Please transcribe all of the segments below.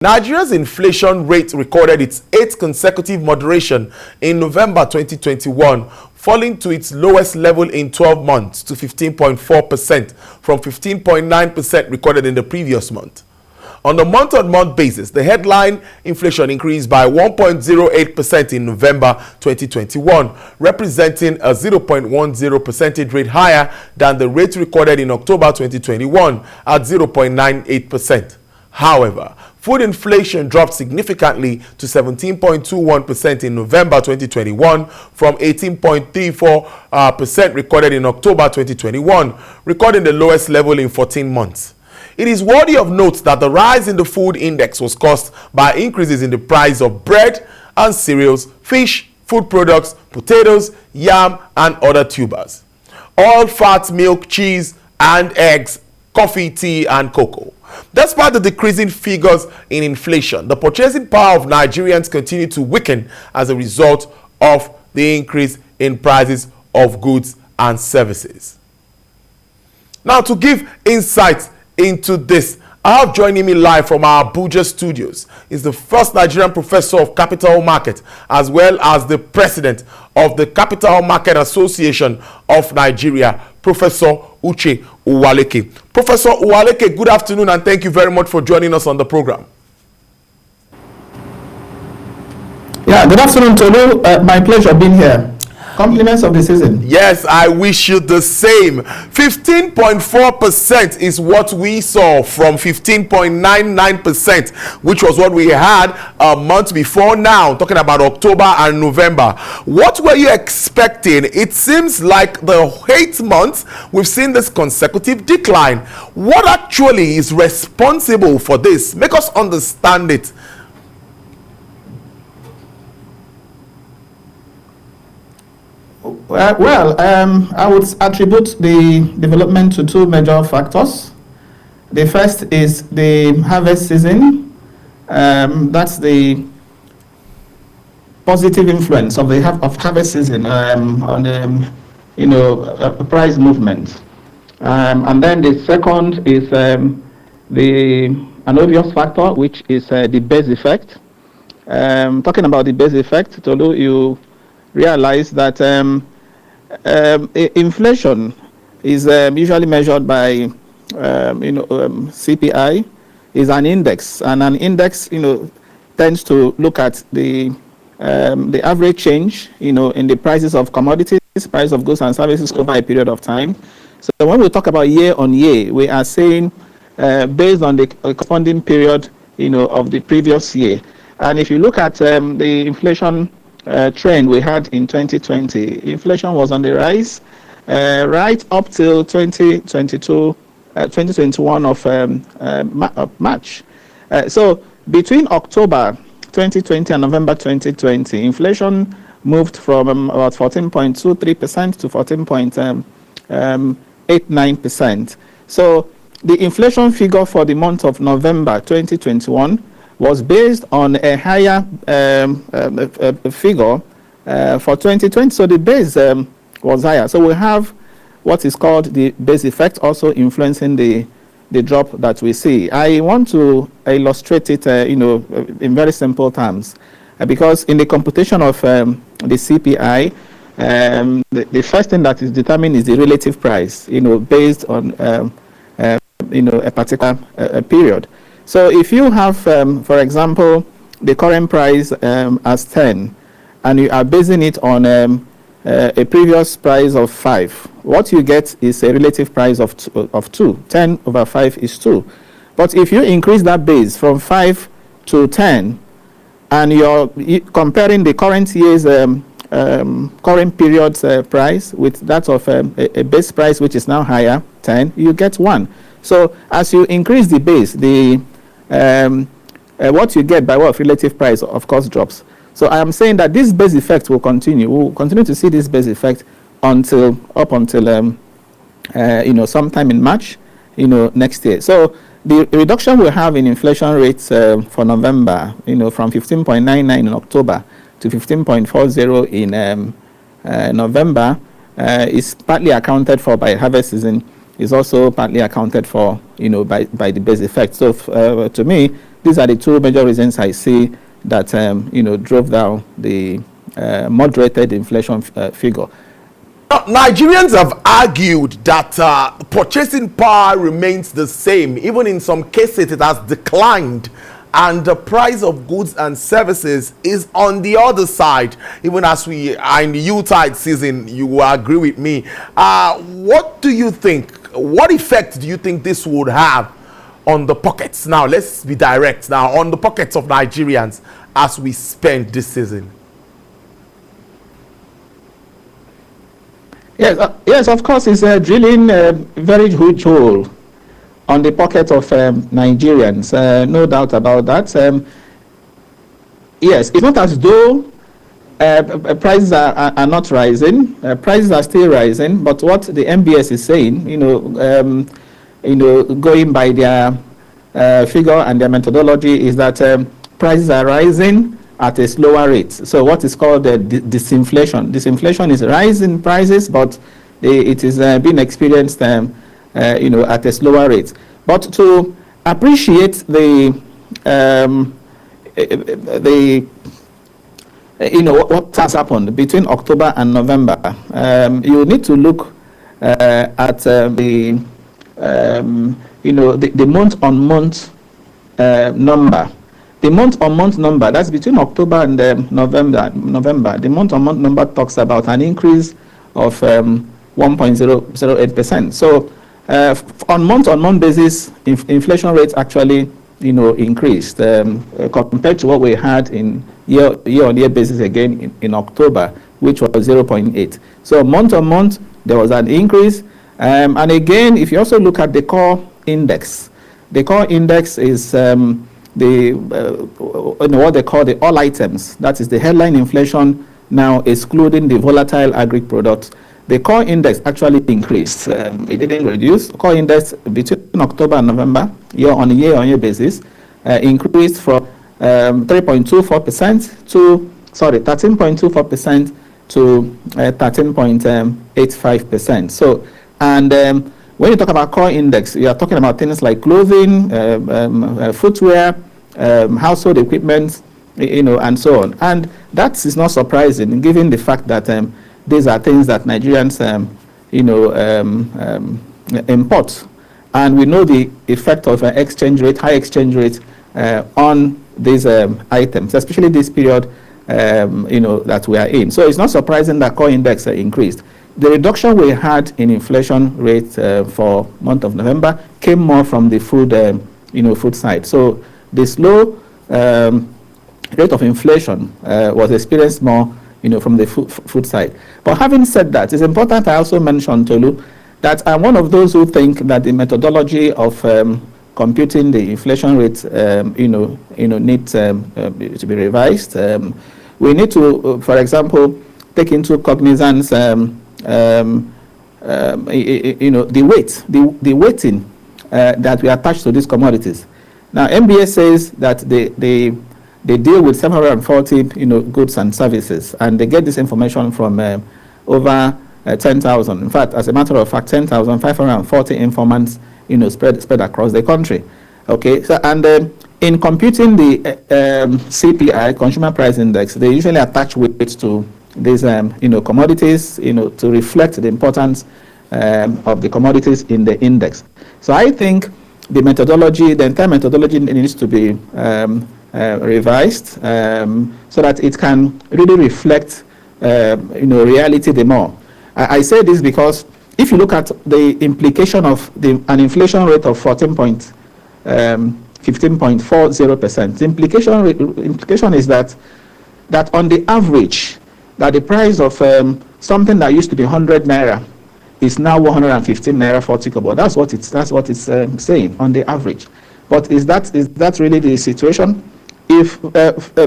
Nigeria's inflation rate recorded its 8th consecutive moderation in November 2021, falling to its lowest level in 12 months to 15.4% from 15.9% recorded in the previous month. On a month-on-month basis, the headline inflation increased by 1.08% in November 2021, representing a 0.10 percentage rate higher than the rate recorded in October 2021 at 0.98%. However, food inflation dropped significantly to 17.21% in November 2021 from 18.34% recorded in October 2021, recording the lowest level in 14 months. It is worthy of note that the rise in the food index was caused by increases in the price of bread and cereals, fish, food products, potatoes, yam, and other tubers. All fat, milk, cheese, and eggs, coffee, tea, and cocoa. Despite the decreasing figures in inflation, the purchasing power of Nigerians continue to weaken as a result of the increase in prices of goods and services. Now, to give insights into this, I have joining me live from our Abuja studios is the first Nigerian professor of capital market, as well as the president of the Capital Market Association of Nigeria, Professor Uche Uwaleke. Professor Uwaleke, good afternoon, and thank you very much for joining us on the program. Yeah, good afternoon, Tolu. My pleasure being here. Compliments of the season. Yes, I wish you the same. 15.4% is what we saw from 15.99%, which was what we had a month before now, talking about October and November. What were you expecting? It seems like the 8 months we've seen this consecutive decline. What actually is responsible for this? Make us understand it. I would attribute the development to two major factors. The first is the harvest season. That's the positive influence of the harvest season on the price movement. And then the second is an obvious factor, which is the base effect. Talking about the base effect, Tolu, you realize that inflation is usually measured by CPI is an index, and an index tends to look at the average change in the prices of commodities, price of goods and services over a period of time. So when we talk about year on year, we are saying based on the corresponding period of the previous year. And if you look at the inflation trend we had in 2020, inflation was on the rise right up till 2021 of March. So between October 2020 and November 2020, inflation moved from about 14.23% to 14.89%. So the inflation figure for the month of November 2021 was based on a higher figure for 2020. So the base was higher. So we have what is called the base effect also influencing the drop that we see. I want to illustrate it in very simple terms because in the computation of the CPI, the first thing that is determined is the relative price, based on a particular period. So if you have, for example, the current price as 10, and you are basing it on a previous price of 5, what you get is a relative price of 2. 10 over 5 is 2. But if you increase that base from 5 to 10, and you're comparing the current year's current period's price with that of a base price, which is now higher, 10, you get 1. So as you increase the base, what you get by way of relative price, of course, drops. So I am saying that this base effect will continue. We'll continue to see this base effect until sometime in March, next year. So the reduction we have in inflation rates for November, from 15.99 in October to 15.40 in November, is partly accounted for by harvest season. Is also partly accounted for, by the base effect. So to me, these are the two major reasons I see that drove down the moderated inflation figure. Now, Nigerians have argued that purchasing power remains the same. Even in some cases, it has declined. And the price of goods and services is on the other side. Even as we are in the Yuletide season, you will agree with me. What do you think? What effect do you think this would have on the pockets? Now, let's be direct now, on the pockets of Nigerians as we spend this season. Yes, of course, it's drilling a very huge hole on the pocket of Nigerians, no doubt about that. Yes, it's not as though prices are not rising. Prices are still rising, but what the MBS is saying, going by their figure and their methodology, is that prices are rising at a slower rate. So what is called disinflation. Disinflation is rising prices, but it is being experienced at a slower rate. But to appreciate what has happened between October and November, you need to look at the month-on-month number. The month-on-month number, that's between October and November. The month-on-month number talks about an increase of 1.008%. So on month-on-month basis, inflation rates actually, increased compared to what we had in year-on-year basis again in October, which was 0.8. So month-on-month, there was an increase. And again, if you also look at the core index, the core index is what they call the all items. That is the headline inflation now excluding the volatile agri products. The core index actually increased. It didn't reduce. Core index between October and November, year-on-year basis, increased from 13.24% to 13.85%. So, and when you talk about core index, you are talking about things like clothing, footwear, household equipment, and so on. And that is not surprising, given the fact that these are things that Nigerians, import, and we know the effect of high exchange rate, on these items, especially this period, that we are in. So it's not surprising that core index increased. The reduction we had in inflation rate for month of November came more from the food, food side. So the slow rate of inflation was experienced more, from the food side. But having said that, it's important I also mention, Tolu, that I'm one of those who think that the methodology of computing the inflation rate, needs to be revised. We need to, for example, take into cognizance the weighting that we attach to these commodities. Now, MBS says that they deal with 740 goods and services, and they get this information from over 10,000. In fact, as a matter of fact, 10,540 informants spread across the country. Okay, so and in computing the CPI, Consumer Price Index, they usually attach weights to these commodities to reflect the importance of the commodities in the index. So I think the entire methodology needs to be revised so that it can really reflect reality the more. I say this because if you look at the implication of an inflation rate of 15.40%, the implication is that on the average, that the price of something that used to be 100 naira is now 115 naira 40 kobo. That's what it's saying on the average. But is that really the situation? If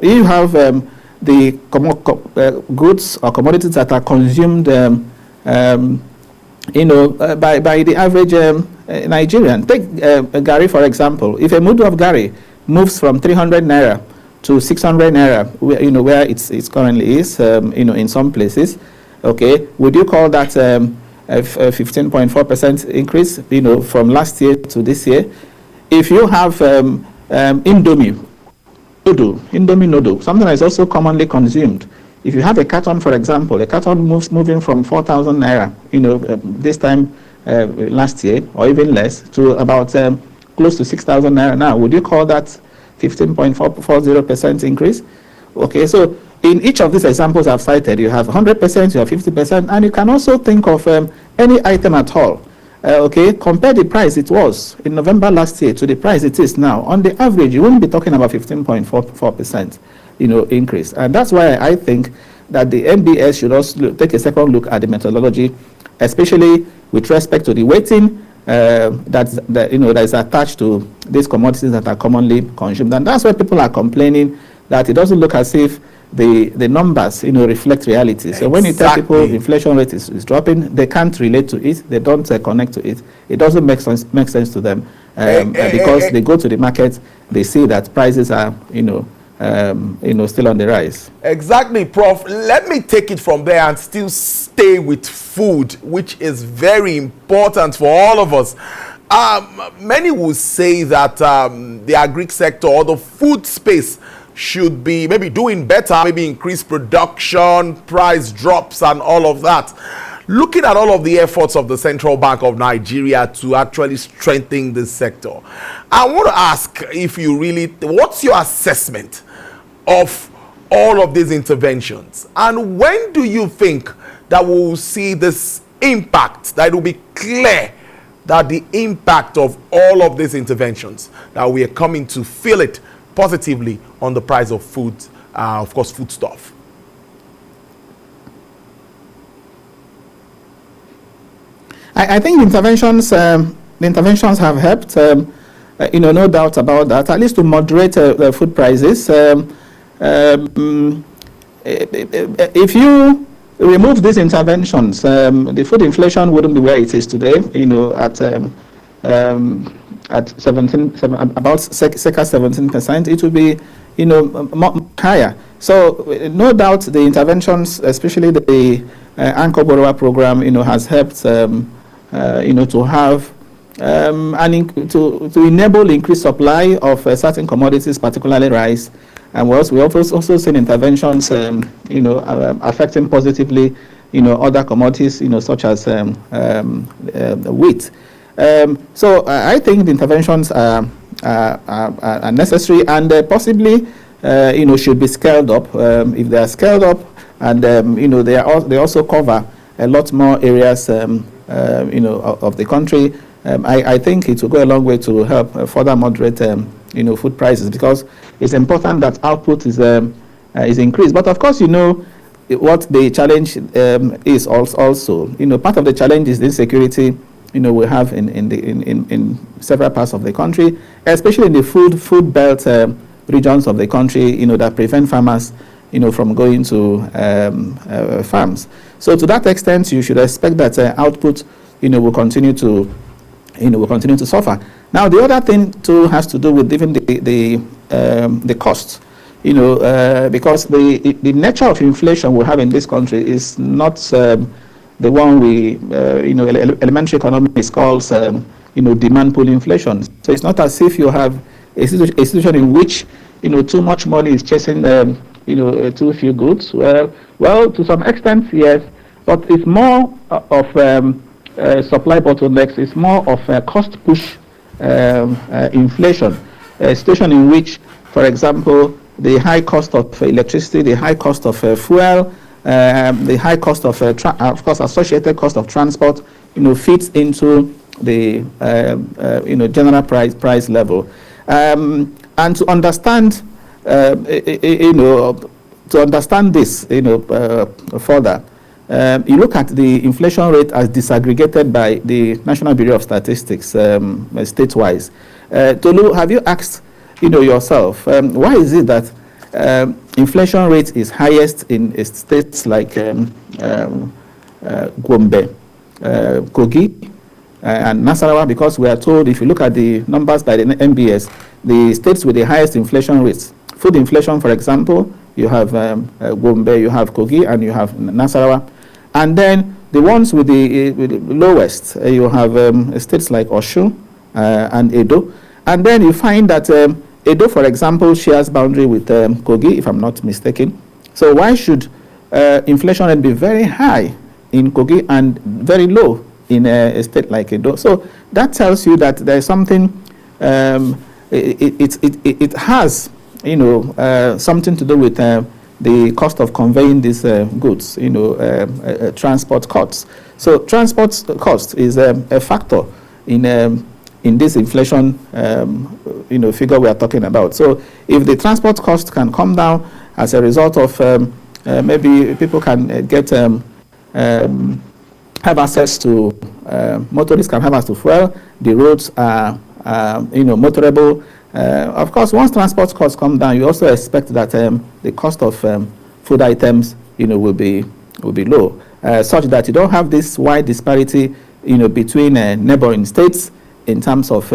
you have the goods or commodities that are consumed, by the average Nigerian, take Gari for example. If a mudu of Gari moves from 300 naira to 600 naira, where it's currently is, in some places, okay, would you call that a 15.4% increase, from last year to this year? If you have Indomie noodle, something that is also commonly consumed. If you have a carton, for example, a carton moving from 4,000 naira, this time last year, or even less, to about close to 6,000 naira now. Would you call that 15.40% increase? Okay, so in each of these examples I've cited, you have 100%, you have 50%, and you can also think of any item at all. Okay, compare the price it was in November last year to the price it is now. On the average, you wouldn't be talking about 15.44%, increase. And that's why I think that the MBS should also take a second look at the methodology, especially with respect to the weighting that is attached to these commodities that are commonly consumed. And that's why people are complaining that it doesn't look as if the numbers reflect reality. So when you tell people the inflation rate is dropping, they can't relate to it, they don't connect to it. It doesn't make sense to them because they go to the market, they see that prices are still on the rise. Exactly, Prof. Let me take it from there and still stay with food, which is very important for all of us. Many will say that the agri sector or the food space should be maybe doing better, maybe increase production, price drops and all of that. Looking at all of the efforts of the Central Bank of Nigeria to actually strengthen this sector, I want to ask what's your assessment of all of these interventions? And when do you think that we'll see this impact, that it will be clear that the impact of all of these interventions, that we are coming to feel it positively on the price of food, of course, foodstuff? I think the interventions have helped, no doubt about that, at least to moderate the food prices. If you remove these interventions, the food inflation wouldn't be where it is today, at 17, about circa 17%. It will be, much higher. So no doubt the interventions, especially the anchor borrower program, has helped, to have to enable increased supply of certain commodities, particularly rice. And we also seen interventions, affecting positively, other commodities, such as wheat. So I think the interventions are necessary and possibly, should be scaled up. If they are scaled up, and they also cover a lot more areas, of the country. I think it will go a long way to help further moderate, food prices, because it's important that output is increased. But of course, what the challenge is also. Part of the challenge is the insecurity we have in several parts of the country, especially in the food belt regions of the country, that prevent farmers, from going to farms. So to that extent, you should expect that output, will continue to suffer. Now, the other thing too has to do with even the cost, because the nature of inflation we have in this country is not the one we, elementary economics calls, demand pull inflation. So it's not as if you have a situation in which, too much money is chasing, too few goods. Well, to some extent, yes, but it's more of supply bottlenecks. It's more of a cost push inflation, a situation in which, for example, the high cost of electricity, the high cost of fuel, the high cost of course, associated cost of transport, fits into the general price level. And to understand, this, further, you look at the inflation rate as disaggregated by the National Bureau of Statistics, state-wise. Tolu, have you asked, yourself, why is it that inflation rate is highest in states like Gombe, Kogi, and Nasarawa? Because we are told, if you look at the numbers by the MBS, the states with the highest inflation rates, food inflation, for example, you have Gombe, you have Kogi, and you have Nasarawa. And then the ones with the lowest, you have states like Osun and Edo. And then you find that Edo, for example, shares boundary with Kogi, if I'm not mistaken. So why should inflation rate be very high in Kogi and very low in a state like Edo? So that tells you that there is something. It has, something to do with the cost of conveying these goods. Transport costs. So transport cost is a factor in this inflation, figure we are talking about. So if the transport cost can come down as a result of maybe people can get have access to motorists can have access to fuel. The roads are motorable. Of course, once transport costs come down, you also expect that the cost of food items will be low, such that you don't have this wide disparity between neighboring states in terms of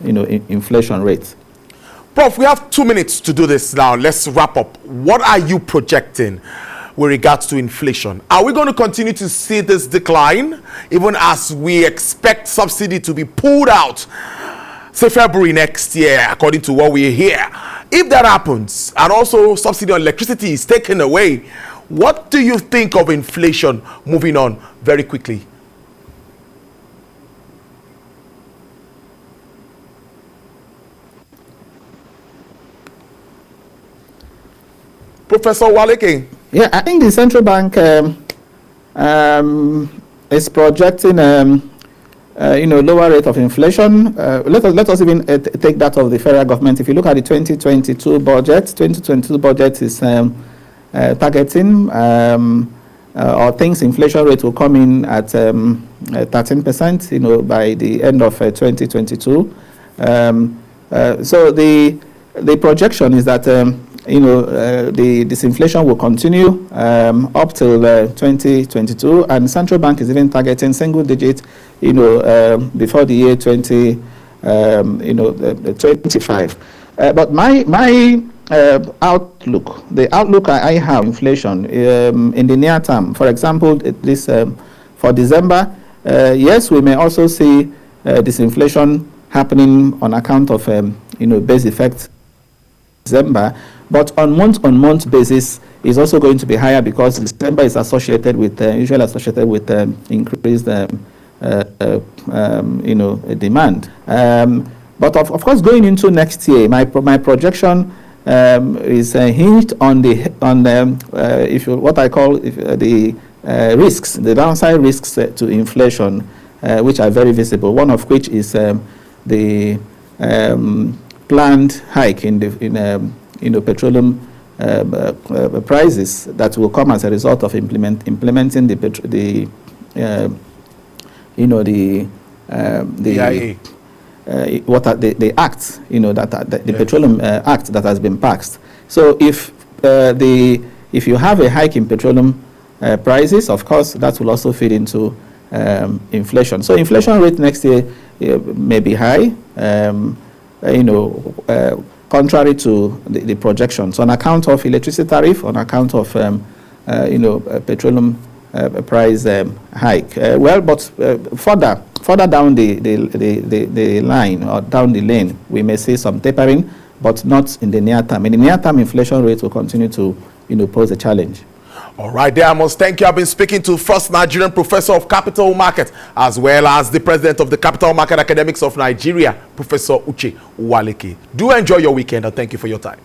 inflation rates. Prof, we have 2 minutes to do this now. Let's wrap up. What are you projecting with regards to inflation? Are we going to continue to see this decline even as we expect subsidy to be pulled out, say February next year, according to what we hear? If that happens, and also subsidy on electricity is taken away, what do you think of inflation moving on very quickly? Professor Waleke. Yeah, I think the central bank is projecting lower rate of inflation. Let us even take that of the federal government. If you look at the 2022 budget is targeting or thinks inflation rate will come in at 13%, by the end of 2022. So the projection is that this inflation will continue up till 2022, and central bank is even targeting single digit, before the year 2025. But my outlook, the outlook I have inflation in the near term, for example, at least for December, yes, we may also see disinflation happening on account of base effect December, but on month basis is also going to be higher because December is associated with usually associated with increased demand. But of course, going into next year, my projection is hinged on what I call the risks, the downside risks to inflation, which are very visible. One of which is the planned hike in petroleum prices that will come as a result of implementing the act, the Petroleum Act that has been passed. So if you have a hike in petroleum prices, of course, that will also feed into inflation. So inflation rate next year may be high, contrary to the projections on account of electricity tariff, on account of petroleum price hike. But further down the line or down the lane, we may see some tapering, but not in the near term. In the near term, inflation rates will continue to pose a challenge. All right, there I must thank you. I've been speaking to first Nigerian professor of capital market as well as the president of the Capital Market Academics of Nigeria, Professor Uche Waleke. Do enjoy your weekend and thank you for your time.